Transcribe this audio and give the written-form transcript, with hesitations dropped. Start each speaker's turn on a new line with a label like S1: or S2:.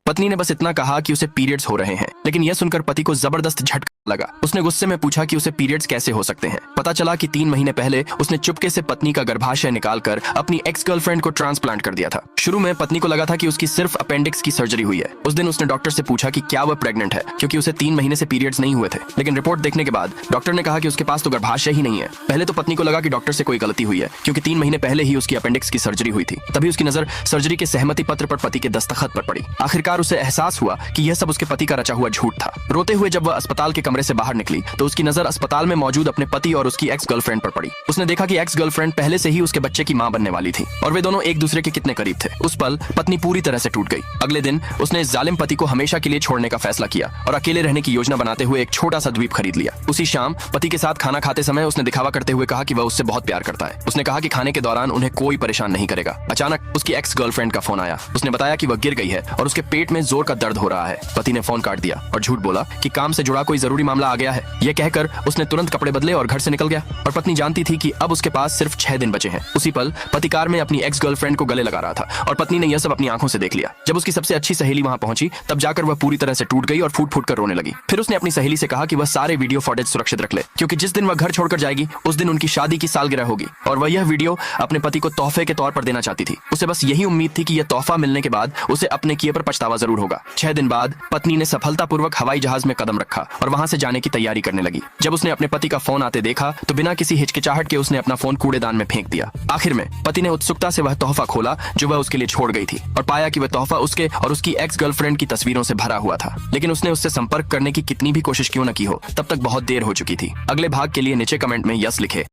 S1: पत्नी ने बस इतना कहा कि उसे पीरियड्स हो रहे हैं, लेकिन यह सुनकर पति को जबरदस्त झटका लगा। उसने गुस्से में पूछा कि उसे पीरियड्स कैसे हो सकते हैं। पता चला कि 3 महीने पहले उसने चुपके से पत्नी का गर्भाशय निकालकर अपनी एक्स गर्लफ्रेंड को ट्रांसप्लांट कर दिया था। शुरू में पत्नी को लगा था कि उसकी सिर्फ अपेंडिक्स की सर्जरी हुई है। उस दिन उसने डॉक्टर से पूछा कि क्या वह प्रेग्नेंट है, क्योंकि उसे 3 महीने से पीरियड्स नहीं हुए थे। लेकिन रिपोर्ट देखने के बाद डॉक्टर ने कहा कि उसके पास तो गर्भाशय ही नहीं है। पहले तो पत्नी को लगा कि डॉक्टर से कोई गलती हुई है, क्योंकि 3 महीने पहले ही उसकी अपेंडिक्स की सर्जरी हुई थी। तभी उसकी नजर सर्जरी के सहमति पत्र पर पति के दस्तखत पर पड़ी। आखिरकार उसे एहसास हुआ कि यह सब उसके पति का रचा हुआ झूठ था। रोते हुए जब वह अस्पताल के कमरे से बाहर निकली तो उसकी नजर अस्पताल में मौजूद अपने पति और उसकी एक्स गर्लफ्रेंड पर पड़ी। उसने देखा कि एक्स गर्लफ्रेंड पहले से ही उसके बच्चे की मां बनने वाली थी और वे दोनों एक दूसरे के कितने करीब थे। उस पल पत्नी पूरी तरह से टूट गई। अगले दिन उसने इस जालिम पति को हमेशा के लिए छोड़ने का फैसला किया और अकेले रहने की योजना बनाते हुए एक छोटा सा द्वीप खरीद लिया। उसी शाम पति के साथ खाना खाते समय उसने दिखावा करते हुए कहा कि वह उससे बहुत प्यार करता है। उसने कहा कि खाने के दौरान उन्हें कोई परेशान नहीं करेगा। अचानक उसकी एक्स गर्लफ्रेंड का फोन आया। उसने बताया कि वह गिर गई है और उसके पेट में जोर का दर्द हो रहा है। पति ने फोन काट दिया और झूठ बोला कि काम से जुड़ा कोई जरूरी मामला आ गया है। यह कहकर उसने तुरंत कपड़े बदले और घर से निकल गया और पत्नी जानती थी कि अब उसके पास सिर्फ 6 दिन बचे हैं। उसी पल पति कार में अपनी एक्स गर्लफ्रेंड को गले लगा रहा था और पत्नी ने यह सब अपनी आंखों से देख लिया। जब उसकी सबसे अच्छी सहेली वहां पहुंची तब जाकर वह पूरी तरह से टूट गई और फूट फूट कर रोने लगी। फिर उसने अपनी सहेली से कहा कि वह सारे वीडियो फुटेज सुरक्षित रख ले, क्योंकि जिस दिन वह घर छोड़कर जाएगी उस दिन उनकी शादी की सालगिरह होगी और वह यह वीडियो अपने पति को तोहफे के तौर पर देना चाहती थी। उसे बस यही उम्मीद थी कि यह तोहफा मिलने के बाद उसे अपने किए पर पछतावा जरूर होगा। 6 दिन बाद पत्नी ने सफलतापूर्वक हवाई जहाज में कदम रखा और वहां से जाने की तैयारी करने लगी। जब उसने अपने पति का फोन आते देखा तो बिना किसी हिचकिचाहट के उसने अपना फोन कूड़ेदान में फेंक दिया। आखिर में पति ने उत्सुकता से वह तोहफा खोला जो वह उसके लिए छोड़ गई थी और पाया कि वह तोहफा उसके और उसकी एक्स गर्लफ्रेंड की तस्वीरों से भरा हुआ था। लेकिन उसने उससे संपर्क करने की कितनी भी कोशिश क्यों न की हो, तब तक बहुत देर हो चुकी थी। अगले भाग के लिए नीचे कमेंट में यस लिखे।